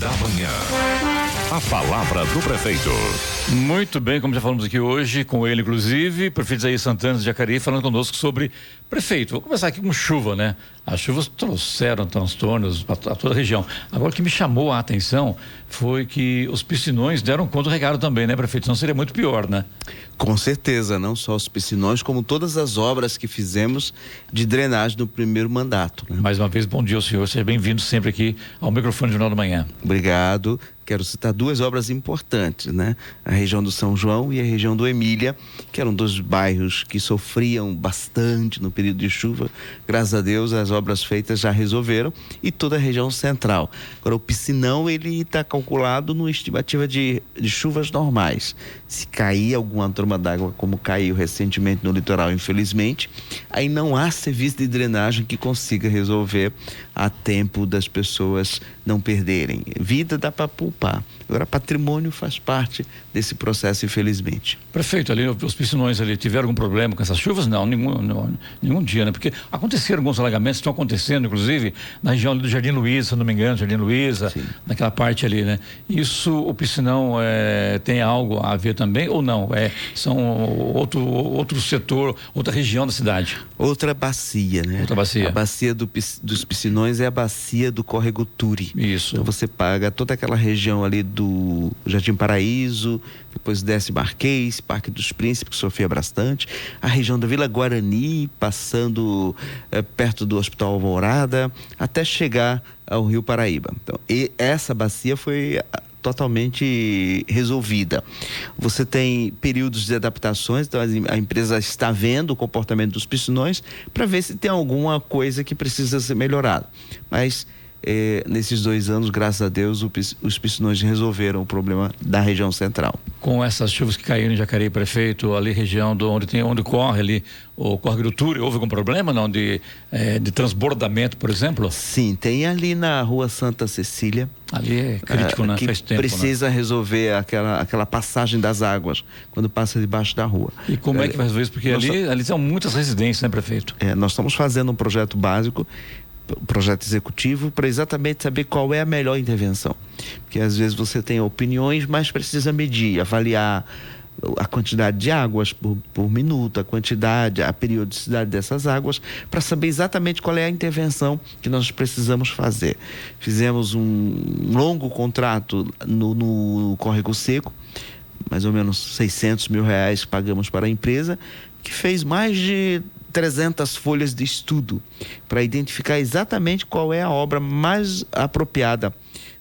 da Manhã. A palavra do prefeito. Muito bem, como já falamos aqui hoje, com ele inclusive, prefeito Isaías Santana de Jacareí, falando conosco sobre prefeito. Vou começar aqui com chuva, né? As chuvas trouxeram transtornos para toda a região. Agora, o que me chamou a atenção foi que os piscinões deram conta do recado também, né, prefeito? Senão seria muito pior, né? Com certeza, não só os piscinões, como todas as obras que fizemos de drenagem no primeiro mandato, né? Mais uma vez, bom dia ao senhor, seja bem-vindo sempre aqui ao microfone do Jornal da Manhã. Obrigado. Quero citar duas obras importantes, né? A região do São João e a região do Emília, que eram dois bairros que sofriam bastante no período de chuva. Graças a Deus, as obras feitas já resolveram, e toda a região central. Agora, o piscinão, ele está calculado numa estimativa de chuvas normais. Se cair alguma tromba d'água, como caiu recentemente no litoral, infelizmente, aí não há serviço de drenagem que consiga resolver a tempo das pessoas não perderem. Vida dá para poupar. Agora, patrimônio faz parte desse processo, infelizmente. Prefeito, ali os piscinões ali tiveram algum problema com essas chuvas? Não, nenhum dia, né? Porque aconteceram alguns alagamentos, estão acontecendo, inclusive, na região ali do Jardim Luiza, se não me engano, Jardim Luiza, sim, naquela parte ali, né? Isso, o piscinão tem algo a ver também ou não? São outro setor, outra região da cidade? Outra bacia, né? Outra bacia. A bacia dos piscinões é a bacia do Córrego Turi. Isso. Então você paga toda aquela região ali do Jardim Paraíso, depois desce Marquês, Parque dos Príncipes, que sofria bastante, a região da Vila Guarani, passando perto do Hospital Alvorada, até chegar ao Rio Paraíba. Então, essa bacia foi totalmente resolvida. Você tem períodos de adaptações, então a empresa está vendo o comportamento dos piscinões para ver se tem alguma coisa que precisa ser melhorada. Mas nesses 2 anos, graças a Deus, os piscinões resolveram o problema da região central. Com essas chuvas que caíram em Jacareí, prefeito, ali região onde corre ali o Córrego do Turi, houve algum problema não de transbordamento, por exemplo? Sim, tem ali na Rua Santa Cecília. Ali é crítico, né? Faz tempo, precisa, né, resolver aquela passagem das águas quando passa debaixo da rua. E como é que vai resolver isso? Porque ali são muitas residências, né, prefeito? Nós estamos fazendo um projeto básico, projeto executivo, para exatamente saber qual é a melhor intervenção, porque às vezes você tem opiniões, mas precisa medir, avaliar a quantidade de águas por minuto, a periodicidade dessas águas, para saber exatamente qual é a intervenção que nós precisamos fazer. Fizemos um longo contrato no Córrego Seco, mais ou menos R$600 mil que pagamos para a empresa, que fez mais de 300 folhas de estudo para identificar exatamente qual é a obra mais apropriada,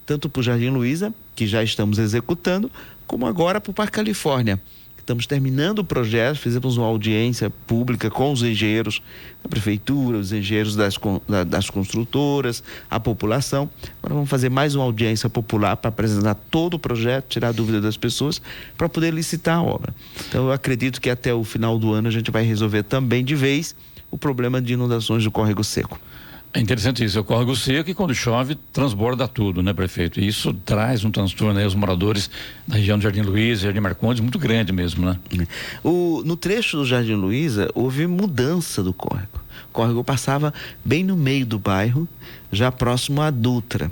tanto para o Jardim Luiza, que já estamos executando, como agora para o Parque Califórnia. Estamos terminando o projeto, fizemos uma audiência pública com os engenheiros da prefeitura, os engenheiros das construtoras, a população. Agora vamos fazer mais uma audiência popular para apresentar todo o projeto, tirar a dúvida das pessoas, para poder licitar a obra. Então eu acredito que até o final do ano a gente vai resolver também de vez o problema de inundações do Córrego Seco. É interessante isso, o Córrego Seco, e quando chove transborda tudo, né, prefeito? E isso traz um transtorno aí aos moradores da região do Jardim Luiza, Jardim Marcondes, muito grande mesmo, né? No trecho do Jardim Luiza houve mudança do córrego. O córrego passava bem no meio do bairro, já próximo à Dutra,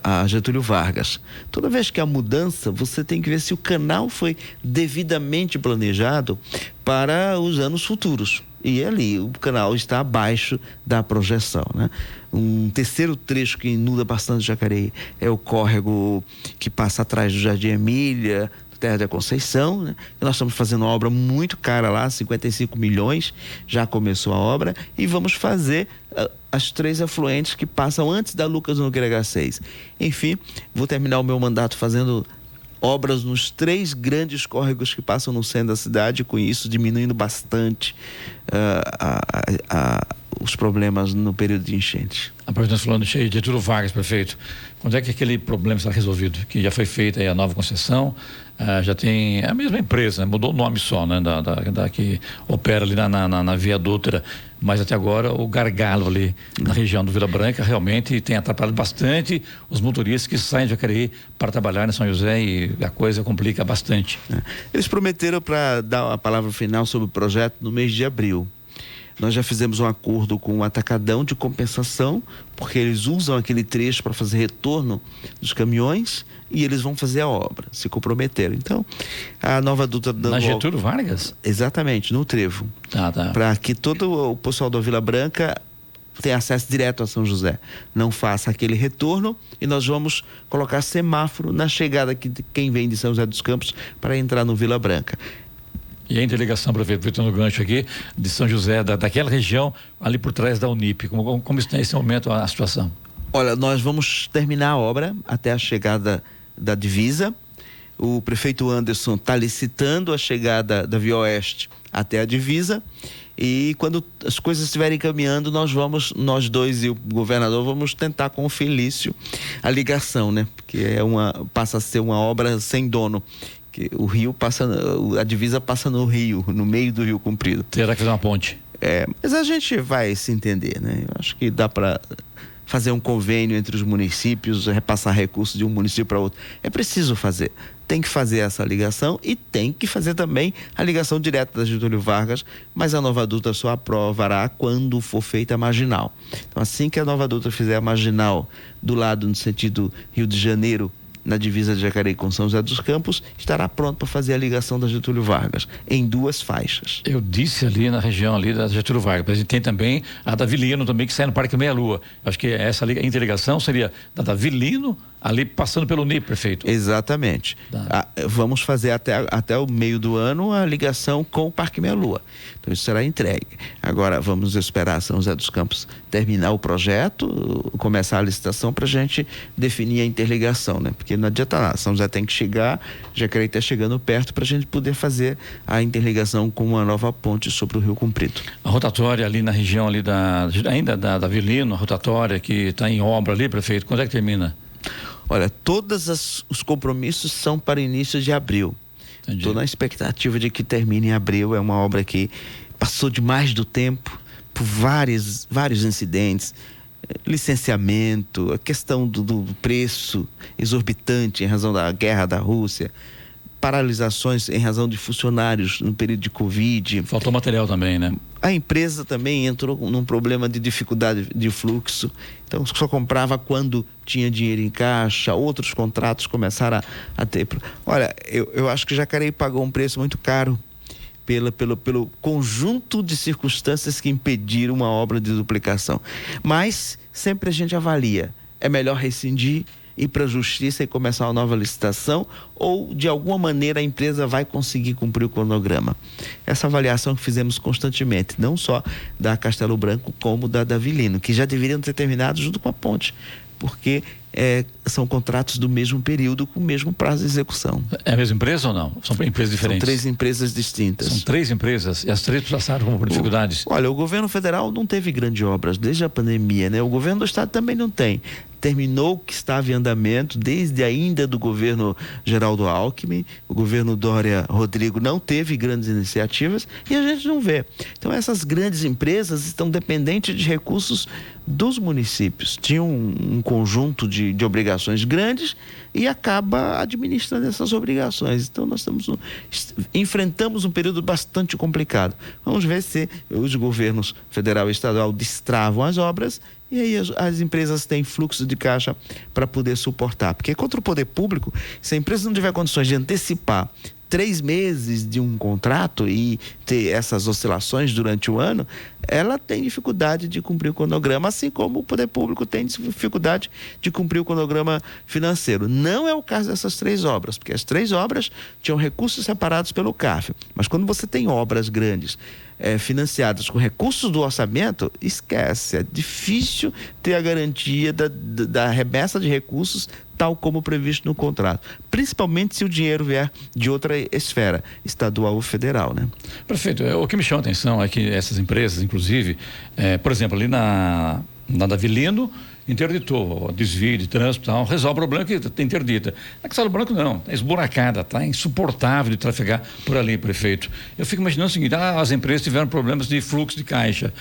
a Getúlio Vargas. Toda vez que há mudança, você tem que ver se o canal foi devidamente planejado para os anos futuros. E ali o canal está abaixo da projeção, né? Um terceiro trecho que inunda bastante Jacareí é o córrego que passa atrás do Jardim Emília, Terra da Conceição, né? Nós estamos fazendo uma obra muito cara lá, 55 milhões, já começou a obra, e vamos fazer as 3 afluentes que passam antes da Lucas Nogueira H6. Enfim, vou terminar o meu mandato fazendo obras nos 3 grandes córregos que passam no centro da cidade, com isso diminuindo bastante os problemas no período de enchente. Nós falando de Getúlio Vargas, prefeito, quando é que aquele problema está resolvido? Que já foi feita aí a nova concessão, já tem a mesma empresa, né? Mudou o nome só, né? Da que opera ali na Via Dutra, mas até agora o gargalo ali na região do Vila Branca realmente tem atrapalhado bastante os motoristas que saem de Jacareí para trabalhar em São José, e a coisa complica bastante. Eles prometeram para dar a palavra final sobre o projeto no mês de abril. Nós já fizemos um acordo com o Atacadão de compensação, porque eles usam aquele trecho para fazer retorno dos caminhões e eles vão fazer a obra, se comprometeram. Então, a nova dutra... Na Getúlio Vargas? Exatamente, no Trevo. Tá. Para que todo o pessoal da Vila Branca tenha acesso direto a São José. Não faça aquele retorno e nós vamos colocar semáforo na chegada de quem vem de São José dos Campos para entrar no Vila Branca. E a interligação, aproveitando o gancho aqui, de São José, daquela região ali por trás da Unip, como está nesse momento a situação? Olha, nós vamos terminar a obra até a chegada da divisa. O prefeito Anderson está licitando a chegada da Via Oeste até a divisa. E quando as coisas estiverem caminhando, nós dois e o governador vamos tentar com o Felício a ligação, né? Porque passa a ser uma obra sem dono. Que o rio a divisa passa no rio, no meio do Rio Comprido. Terá que fazer uma ponte. Mas a gente vai se entender, né? Eu acho que dá para fazer um convênio entre os municípios, repassar recursos de um município para outro. É preciso fazer. Tem que fazer essa ligação e tem que fazer também a ligação direta da Getúlio Vargas, mas a nova dutra só aprovará quando for feita a marginal. Então, assim que a nova dutra fizer a marginal do lado no sentido Rio de Janeiro, na divisa de Jacareí com São José dos Campos, estará pronto para fazer a ligação da Getúlio Vargas, em 2 faixas. Eu disse ali na região ali da Getúlio Vargas, mas tem também a da Vilino também, que sai no Parque Meia Lua. Acho que essa interligação seria da Vilino, ali passando pelo NIP, prefeito. Exatamente. Vamos fazer até o meio do ano a ligação com o Parque Meia Lua. Então isso será entregue. Agora vamos esperar São José dos Campos terminar o projeto, começar a licitação para a gente definir a interligação, né? Porque não adianta nada, São José tem que chegar, Jacareí está chegando perto para a gente poder fazer a interligação com uma nova ponte sobre o Rio Comprido. A rotatória ali na região ali ainda da Vilino, a rotatória que está em obra ali, prefeito, quando é que termina? Olha, todos os compromissos são para início de abril. Estou na expectativa de que termine em abril. É uma obra que passou demais do tempo, por vários incidentes, licenciamento, a questão do preço exorbitante em razão da guerra da Rússia, paralisações em razão de funcionários no período de Covid. Faltou material também, né? A empresa também entrou num problema de dificuldade de fluxo, então só comprava quando tinha dinheiro em caixa. Outros contratos começaram a ter. Olha, eu acho que Jacareí pagou um preço muito caro pelo conjunto de circunstâncias que impediram uma obra de duplicação. Mas sempre a gente avalia, é melhor rescindir, ir para a justiça e começar uma nova licitação, ou de alguma maneira a empresa vai conseguir cumprir o cronograma. Essa avaliação que fizemos constantemente, não só da Castelo Branco como da Vilino, que já deveriam ter terminado junto com a ponte, porque são contratos do mesmo período, com o mesmo prazo de execução. É a mesma empresa ou não? São empresas diferentes? São 3 empresas distintas. São 3 empresas e as 3 passaram por dificuldades? Olha, o governo federal não teve grandes obras desde a pandemia, né? O governo do estado também não tem. Terminou o que estava em andamento desde ainda do governo Geraldo Alckmin. O governo Dória Rodrigo não teve grandes iniciativas e a gente não vê. Então essas grandes empresas estão dependentes de recursos dos municípios. Tinham um conjunto de obrigações grandes e acaba administrando essas obrigações. Então nós enfrentamos um período bastante complicado. Vamos ver se os governos federal e estadual destravam as obras e aí as empresas têm fluxo de caixa para poder suportar. Porque contra o poder público, se a empresa não tiver condições de antecipar 3 meses de um contrato e ter essas oscilações durante o ano, ela tem dificuldade de cumprir o cronograma, assim como o poder público tem dificuldade de cumprir o cronograma financeiro. Não é o caso dessas 3 obras, porque as 3 obras tinham recursos separados pelo CAF. Mas quando você tem obras grandes financiadas com recursos do orçamento, esquece, é difícil ter a garantia da remessa de recursos tal como previsto no contrato, principalmente se o dinheiro vier de outra esfera, estadual ou federal, né? Prefeito, o que me chama a atenção é que essas empresas, inclusive, por exemplo, ali na Vilino, interditou, desvio de trânsito, tal, resolve o problema que está interdita. Na Castelo Branco não, está esburacada, está insuportável de trafegar por ali, prefeito. Eu fico imaginando o seguinte, as empresas tiveram problemas de fluxo de caixa,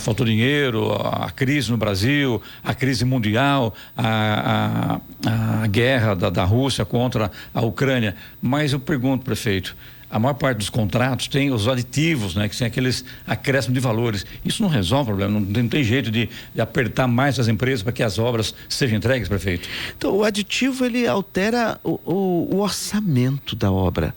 faltou dinheiro, a crise no Brasil, a crise mundial, a guerra da Rússia contra a Ucrânia, mas eu pergunto, prefeito, a maior parte dos contratos tem os aditivos, né? Que são aqueles acréscimos de valores. Isso não resolve o problema, não tem jeito de apertar mais as empresas para que as obras sejam entregues, prefeito? Então, o aditivo, ele altera o orçamento da obra,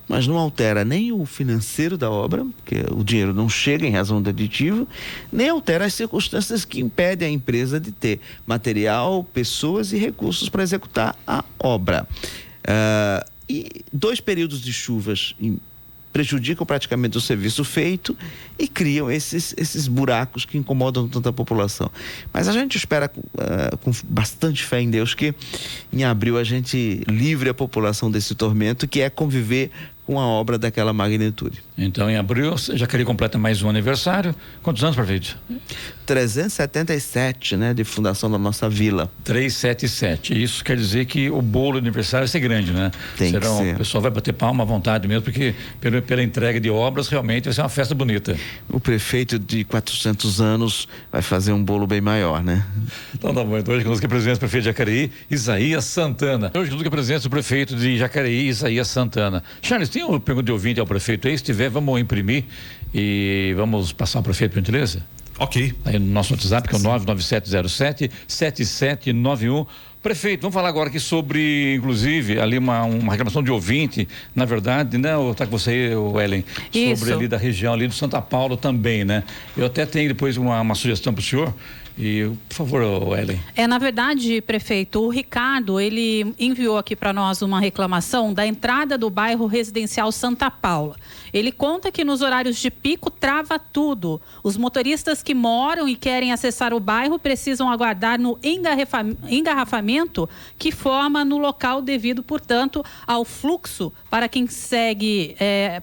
mas não altera nem o financeiro da obra, porque o dinheiro não chega em razão do aditivo, nem altera as circunstâncias que impedem a empresa de ter material, pessoas e recursos para executar a obra. E 2 períodos de chuvas prejudicam praticamente o serviço feito e criam esses buracos que incomodam tanta população. Mas a gente espera com bastante fé em Deus que em abril a gente livre a população desse tormento, que é conviver com a obra daquela magnitude. Então, em abril, Jacareí completa mais um aniversário. Quantos anos, prefeito? 377, né, de fundação da nossa vila. 377. Isso quer dizer que o bolo de aniversário vai ser grande, né? Tem que ser. O pessoal vai bater palma à vontade mesmo, porque pela entrega de obras, realmente vai ser uma festa bonita. O prefeito de 400 anos vai fazer um bolo bem maior, né? Então tá bom. Então, hoje conosco é a presença do prefeito de Jacareí, Isaías Santana. Hoje conosco é a presença do prefeito de Jacareí, Isaías Santana. Charles, tem uma pergunta de ouvinte ao prefeito aí? Se tiver, vamos imprimir e vamos passar ao prefeito, por gentileza? Ok. Aí no nosso WhatsApp, que é o 99707-7791. Prefeito, vamos falar agora aqui sobre, inclusive, ali uma reclamação de ouvinte, na verdade, né? Tá com você, Ellen? Isso. Sobre ali da região ali do Santa Paulo também, né? Eu até tenho depois uma sugestão para o senhor. E, por favor, Ellen. Na verdade, prefeito, o Ricardo, ele enviou aqui para nós uma reclamação da entrada do bairro residencial Santa Paula. Ele conta que nos horários de pico trava tudo. Os motoristas que moram e querem acessar o bairro precisam aguardar no engarrafamento que forma no local devido, portanto, ao fluxo para quem segue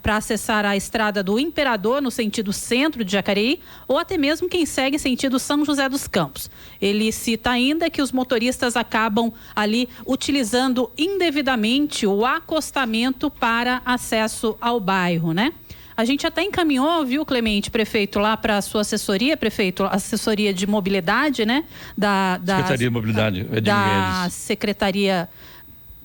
para acessar a estrada do Imperador no sentido centro de Jacareí, ou até mesmo quem segue sentido São José dos Campos. Ele cita ainda que os motoristas acabam ali utilizando indevidamente o acostamento para acesso ao bairro, né? A gente até encaminhou, viu, Clemente, prefeito, lá para a sua assessoria, prefeito, assessoria de mobilidade, né? Secretaria de Mobilidade, da Secretaria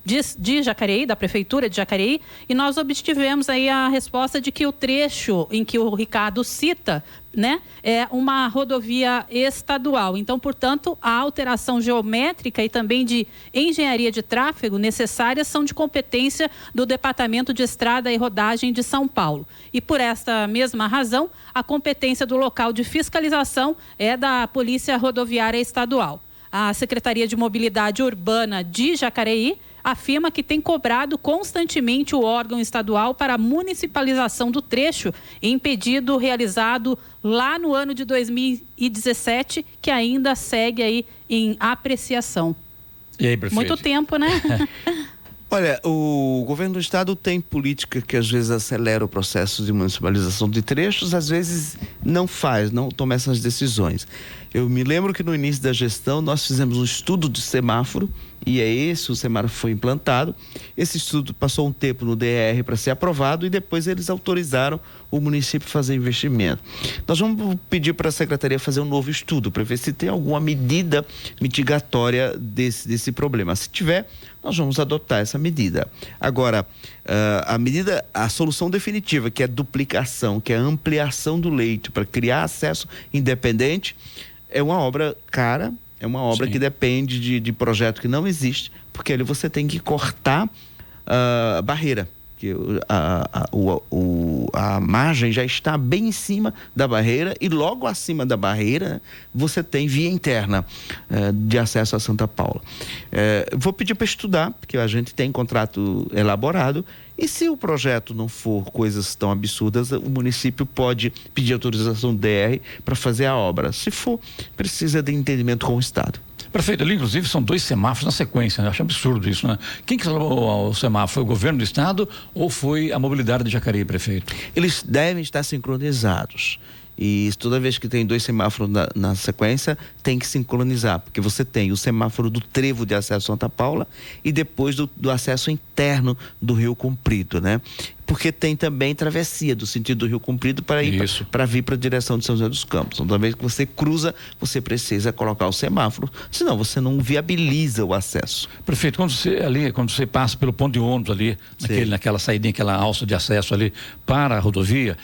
de Jacareí, da Prefeitura de Jacareí, e nós obtivemos aí a resposta de que o trecho em que o Ricardo cita, né, é uma rodovia estadual. Então, portanto, a alteração geométrica e também de engenharia de tráfego necessárias são de competência do Departamento de Estrada e Rodagem de São Paulo. E por esta mesma razão, a competência do local de fiscalização é da Polícia Rodoviária Estadual. A Secretaria de Mobilidade Urbana de Jacareí afirma que tem cobrado constantemente o órgão estadual para a municipalização do trecho em pedido realizado lá no ano de 2017, que ainda segue aí em apreciação. E aí, prefeito? Muito tempo, né? Olha, o governo do estado tem política que às vezes acelera o processo de municipalização de trechos, às vezes não toma essas decisões. Eu me lembro que no início da gestão nós fizemos um estudo de semáforo e o semáforo foi implantado. Esse estudo passou um tempo no DR para ser aprovado e depois eles autorizaram o município a fazer investimento. Nós vamos pedir para a secretaria fazer um novo estudo para ver se tem alguma medida mitigatória desse problema. Se tiver, nós vamos adotar essa medida. Agora, a solução definitiva, que é a duplicação, que é a ampliação do leito para criar acesso independente, é uma obra cara, é uma obra que depende de projeto que não existe, porque ali você tem que cortar a barreira, que a margem já está bem em cima da barreira e logo acima da barreira você tem via interna de acesso a Santa Paula. Vou pedir para estudar, porque a gente tem contrato elaborado, e se o projeto não for coisas tão absurdas, o município pode pedir autorização do DR para fazer a obra. Se for, precisa de entendimento com o Estado. Prefeito, ali inclusive são 2 semáforos na sequência, né? Eu acho absurdo isso, né? Quem que instalou o semáforo? Foi o governo do estado ou foi a mobilidade de Jacareí, prefeito? Eles devem estar sincronizados. E toda vez que tem 2 semáforos na sequência, tem que sincronizar, porque você tem o semáforo do trevo de acesso a Santa Paula e depois do acesso interno do Rio Comprido, né? Porque tem também travessia do sentido do Rio Comprido para vir para a direção de São José dos Campos. Então, toda vez que você cruza, você precisa colocar o semáforo, senão você não viabiliza o acesso. Prefeito, quando você passa pelo ponto de ônibus ali, naquela saída, aquela alça de acesso ali para a rodovia,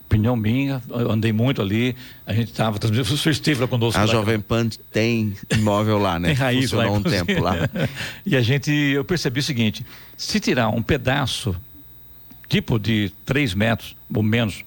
opinião minha, eu andei muito ali, a gente estava, o senhor esteve lá conosco. A Jovem Pan tem imóvel lá, né? Tem raiz lá, um tempo lá. E eu percebi o seguinte, se tirar um pedaço, tipo de 3 metros ou menos,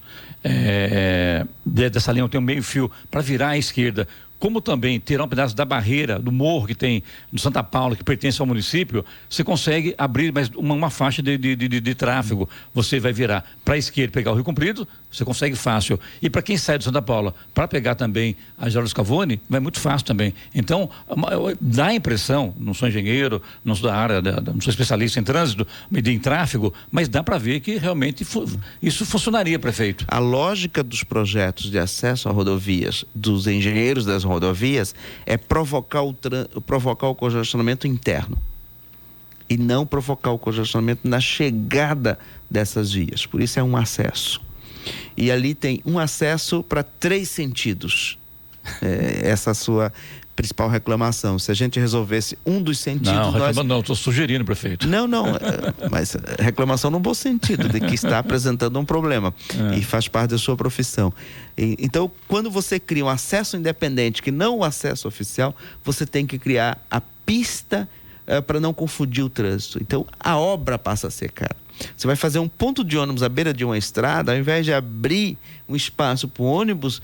dessa linha, tem um meio fio para virar à esquerda, como também tirar um pedaço da barreira, do morro que tem no Santa Paula, que pertence ao município, você consegue abrir mais uma faixa de tráfego. Você vai virar para a esquerda, pegar o Rio Comprido, você consegue fácil. E para quem sai do Santa Paula, para pegar também a Geraldo Scavone, vai muito fácil também. Então, dá a impressão, não sou engenheiro, não sou da área, não sou especialista em trânsito, em tráfego, mas dá para ver que realmente isso funcionaria, prefeito. A lógica dos projetos de acesso a rodovias, dos engenheiros das rodovias, é provocar o congestionamento interno e não provocar o congestionamento na chegada dessas vias. Por isso é um acesso. E ali tem um acesso para 3 sentidos. Essa é a sua principal reclamação. Se a gente resolvesse um dos sentidos... Não, estou sugerindo, prefeito. Não, mas reclamação no bom sentido, de que está apresentando um problema e faz parte da sua profissão. Então, quando você cria um acesso independente, que não o acesso oficial, você tem que criar a pista para não confundir o trânsito. Então, a obra passa a ser cara. Você vai fazer um ponto de ônibus à beira de uma estrada, ao invés de abrir um espaço para o ônibus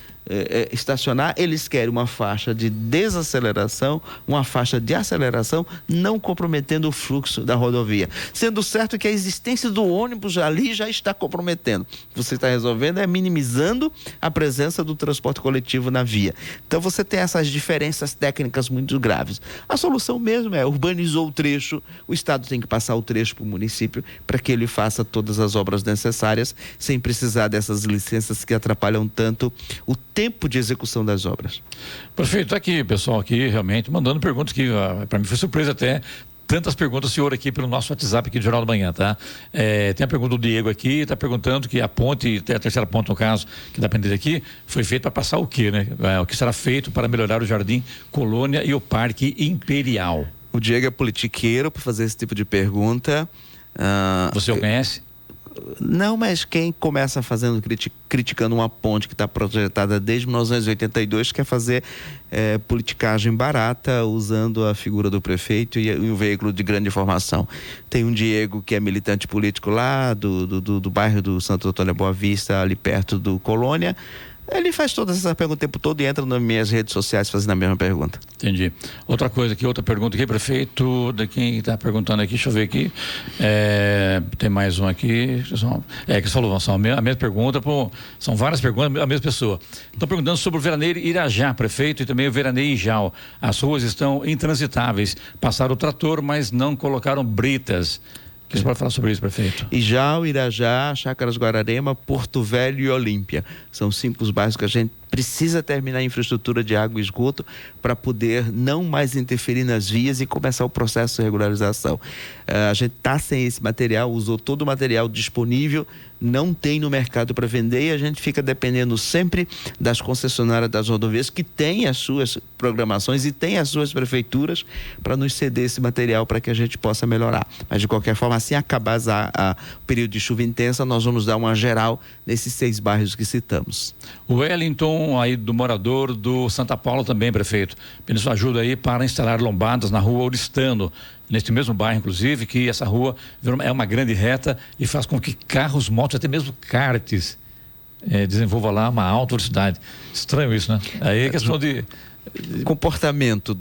estacionar, eles querem uma faixa de desaceleração, uma faixa de aceleração, não comprometendo o fluxo da rodovia. Sendo certo que a existência do ônibus ali já está comprometendo. O que você está resolvendo é minimizando a presença do transporte coletivo na via. Então você tem essas diferenças técnicas muito graves. A solução mesmo urbanizou o trecho, o Estado tem que passar o trecho para o município para que ele faça todas as obras necessárias, sem precisar dessas licenças que atrapalham tanto o tempo de execução das obras. Prefeito, aqui, pessoal aqui realmente mandando perguntas que para mim foi surpresa até, tantas perguntas, senhor, aqui pelo nosso WhatsApp aqui do Jornal da Manhã, tá? Tem a pergunta do Diego aqui, está perguntando que a ponte, a terceira ponte no caso, que dá para entender aqui, foi feita para passar o quê, né? O que será feito para melhorar o Jardim Colônia e o Parque Imperial? O Diego é politiqueiro para fazer esse tipo de pergunta. Você o conhece? Não, mas quem começa criticando uma ponte que está projetada desde 1982 quer fazer politicagem barata usando a figura do prefeito e um veículo de grande informação. Tem um Diego que é militante político lá do bairro do Santo Antônio Boa Vista, ali perto do Colônia. Ele faz todas essas perguntas o tempo todo e entra nas minhas redes sociais fazendo a mesma pergunta. Entendi. Outra pergunta aqui, prefeito, de quem está perguntando aqui, deixa eu ver aqui. Tem mais um aqui. Que falou, a mesma pergunta, são várias perguntas, a mesma pessoa. Estão perguntando sobre o veraneio Irajá, prefeito, e também o veraneio Ijau. As ruas estão intransitáveis. Passaram o trator, mas não colocaram britas. O que você pode falar sobre isso, prefeito? Ijau, Irajá, Chácaras Guararema, Porto Velho e Olímpia. São 5 bairros que a gente precisa terminar a infraestrutura de água e esgoto para poder não mais interferir nas vias e começar o processo de regularização. A gente está sem esse material, usou todo o material disponível, não tem no mercado para vender e a gente fica dependendo sempre das concessionárias das rodovias que têm as suas programações e têm as suas prefeituras para nos ceder esse material para que a gente possa melhorar. Mas de qualquer forma, assim acabar o período de chuva intensa, nós vamos dar uma geral nesses 6 bairros que citamos. O Wellington, aí do morador do Santa Paula também, prefeito, pedindo sua ajuda aí para instalar lombadas na rua Oristano, neste mesmo bairro, inclusive, que essa rua é uma grande reta e faz com que carros, motos, até mesmo karts desenvolva lá uma alta velocidade. Estranho isso, né? Aí é questão de comportamento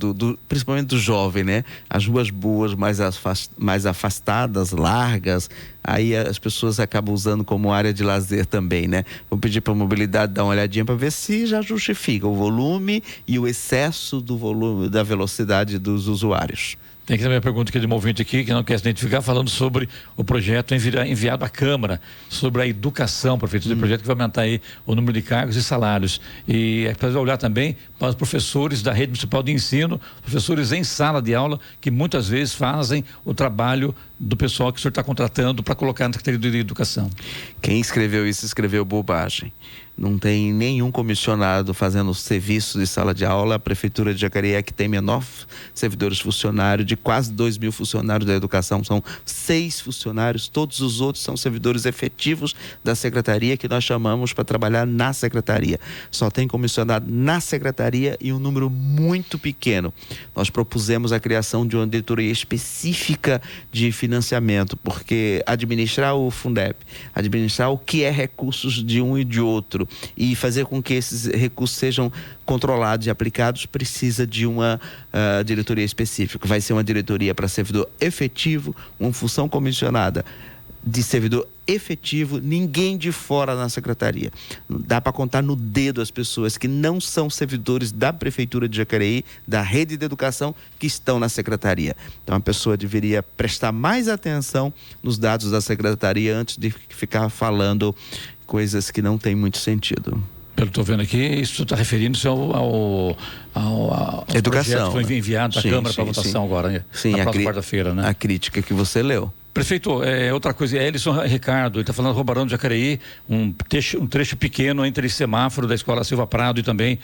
principalmente do jovem, né? As ruas boas, mais afastadas, largas, aí as pessoas acabam usando como área de lazer também, né? Vou pedir para a mobilidade dar uma olhadinha para ver se já justifica o volume e o excesso do volume, da velocidade dos usuários. Tem que também a pergunta aqui de um ouvinte aqui, que não quer se identificar, falando sobre o projeto enviado à Câmara, sobre a educação, prefeito, do projeto que vai aumentar aí o número de cargos e salários. E é preciso olhar também para os professores da rede municipal de ensino, professores em sala de aula, que muitas vezes fazem o trabalho do pessoal que o senhor está contratando para colocar na Secretaria de Educação. Quem escreveu isso escreveu bobagem. Não tem nenhum comissionado fazendo serviço de sala de aula. A Prefeitura de Jacareí é que tem menor servidores funcionários, de quase 2.000 funcionários da educação, são 6 funcionários, todos os outros são servidores efetivos da Secretaria, que nós chamamos para trabalhar na Secretaria. Só tem comissionado na Secretaria e um número muito pequeno. Nós propusemos a criação de uma diretoria específica de financiamento, porque administrar o Fundeb, administrar o que é recursos de um e de outro, e fazer com que esses recursos sejam controlados e aplicados, precisa de uma diretoria específica. Vai ser uma diretoria para servidor efetivo, uma função comissionada de servidor efetivo, ninguém de fora na secretaria. Dá para contar no dedo as pessoas que não são servidores da Prefeitura de Jacareí, da rede de educação, que estão na secretaria. Então a pessoa deveria prestar mais atenção nos dados da secretaria antes de ficar falando coisas que não têm muito sentido. Pelo que estou vendo aqui, isso está referindo-se ao educação, que foi enviado à Câmara para votação agora, né? Sim, na próxima quarta-feira, né? A crítica que você leu. Prefeito, outra coisa, Elison Ricardo, ele está falando Robarão de Jacareí, um trecho pequeno entre semáforo da Escola Silva Prado e também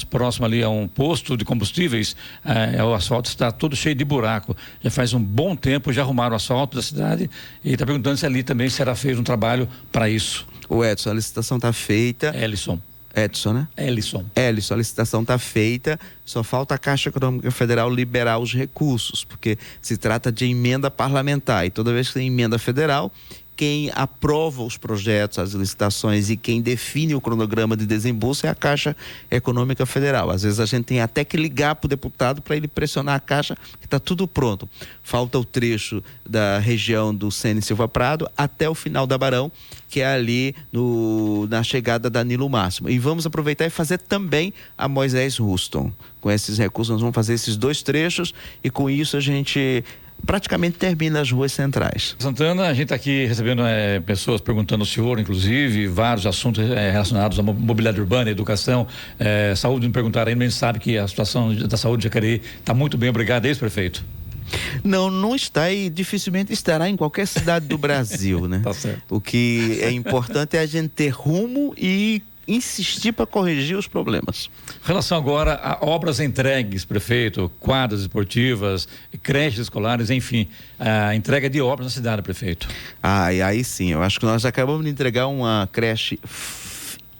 próximo ali a um posto de combustíveis, o asfalto está todo cheio de buraco. Já faz um bom tempo, já arrumaram o asfalto da cidade e está perguntando se ali também será feito um trabalho para isso. O Edson, a licitação está feita. Edson, né? Elison, a licitação está feita, só falta a Caixa Econômica Federal liberar os recursos, porque se trata de emenda parlamentar, e toda vez que tem emenda federal, quem aprova os projetos, as licitações e quem define o cronograma de desembolso é a Caixa Econômica Federal. Às vezes a gente tem até que ligar para o deputado para ele pressionar a Caixa, que está tudo pronto. Falta o trecho da região do Sene Silva Prado até o final da Barão, que é ali na chegada da Nilo Máximo. E vamos aproveitar e fazer também a Moisés Ruston. Com esses recursos nós vamos fazer esses 2 trechos e com isso a gente praticamente termina as ruas centrais. Santana, a gente está aqui recebendo pessoas perguntando ao senhor, inclusive, vários assuntos relacionados à mobilidade urbana, educação, saúde. Me perguntaram ainda, a gente sabe que a situação da saúde de Jacareí está muito bem. Obrigado, ex-prefeito. Não está e dificilmente estará em qualquer cidade do Brasil, né? Tá certo. O que é importante é a gente ter rumo e insistir para corrigir os problemas. Em relação agora a obras entregues, prefeito, quadras esportivas, creches escolares, enfim, a entrega de obras na cidade, prefeito. Aí sim, eu acho que nós acabamos de entregar uma creche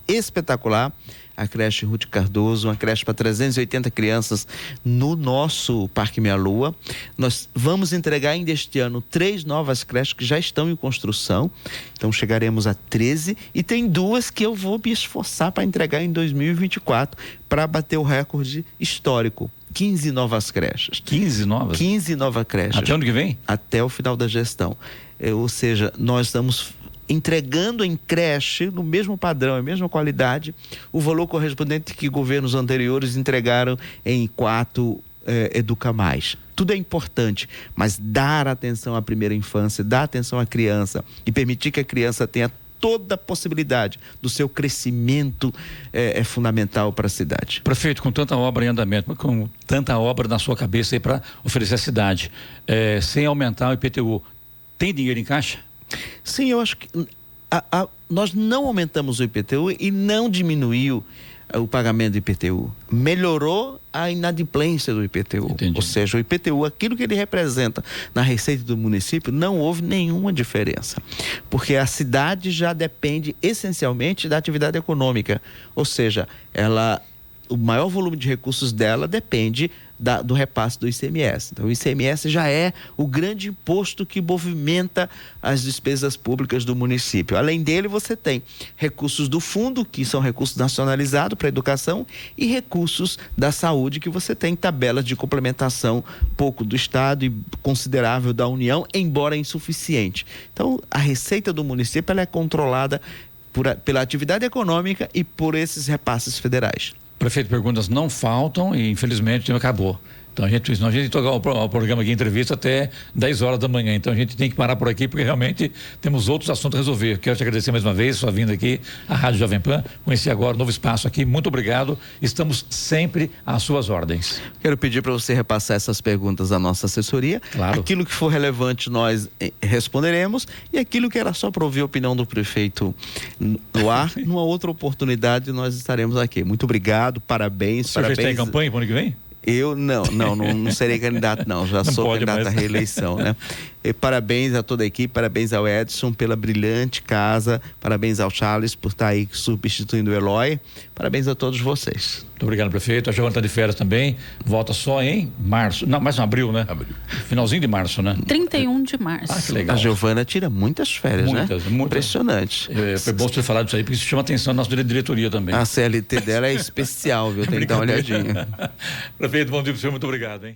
espetacular, a creche Ruth Cardoso, uma creche para 380 crianças no nosso Parque Minha Lua. Nós vamos entregar ainda este ano 3 novas creches que já estão em construção, então chegaremos a 13, e tem 2 que eu vou me esforçar para entregar em 2024 para bater o recorde histórico. 15 novas creches. 15 novas? 15 novas creches. Até ano que vem? Até o final da gestão. Ou seja, nós estamos entregando em creche, no mesmo padrão, a mesma qualidade, o valor correspondente que governos anteriores entregaram em 4 Educa Mais. Tudo é importante, mas dar atenção à primeira infância, dar atenção à criança e permitir que a criança tenha toda a possibilidade do seu crescimento é fundamental para a cidade. Prefeito, com tanta obra em andamento, com tanta obra na sua cabeça aí para oferecer à cidade, sem aumentar o IPTU, tem dinheiro em caixa? Sim, eu acho que nós não aumentamos o IPTU e não diminuiu o pagamento do IPTU. Melhorou a inadimplência do IPTU. Entendi. Ou seja, o IPTU, aquilo que ele representa na receita do município, não houve nenhuma diferença. Porque a cidade já depende essencialmente da atividade econômica. Ou seja, o maior volume de recursos dela depende do repasse do ICMS. Então, o ICMS já é o grande imposto que movimenta as despesas públicas do município. Além dele, você tem recursos do fundo, que são recursos nacionalizados para a educação, e recursos da saúde, que você tem tabelas de complementação, pouco do Estado e considerável da União, embora insuficiente. Então, a receita do município ela é controlada pela atividade econômica e por esses repasses federais. Prefeito, perguntas não faltam e infelizmente o tempo acabou. Então a gente toca o programa aqui, entrevista até 10 horas da manhã. Então a gente tem que parar por aqui porque realmente temos outros assuntos a resolver. Quero te agradecer mais uma vez sua vinda aqui à Rádio Jovem Pan. Conhecer agora o novo espaço aqui. Muito obrigado. Estamos sempre às suas ordens. Quero pedir para você repassar essas perguntas à nossa assessoria. Claro. Aquilo que for relevante nós responderemos e aquilo que era só para ouvir a opinião do prefeito no ar, numa outra oportunidade nós estaremos aqui. Muito obrigado, parabéns. O senhor já está em campanha para o ano que vem? Eu não serei candidato não, já sou candidato à reeleição, né? E parabéns a toda a equipe, parabéns ao Edson pela brilhante casa, parabéns ao Charles por estar aí substituindo o Eloy, parabéns a todos vocês. Muito obrigado, prefeito. A Giovana está de férias também, volta só em março, não, mas em abril, né? Abril. Finalzinho de março, né? 31 de março. Ah, que legal. A Giovana tira muitas férias, muitas, né? Muitas. Impressionante. Foi bom você falar disso aí, porque isso chama atenção da nossa diretoria também. A CLT dela é especial, viu? Tem que dar uma olhadinha. Prefeito, bom dia para o senhor, muito obrigado, hein?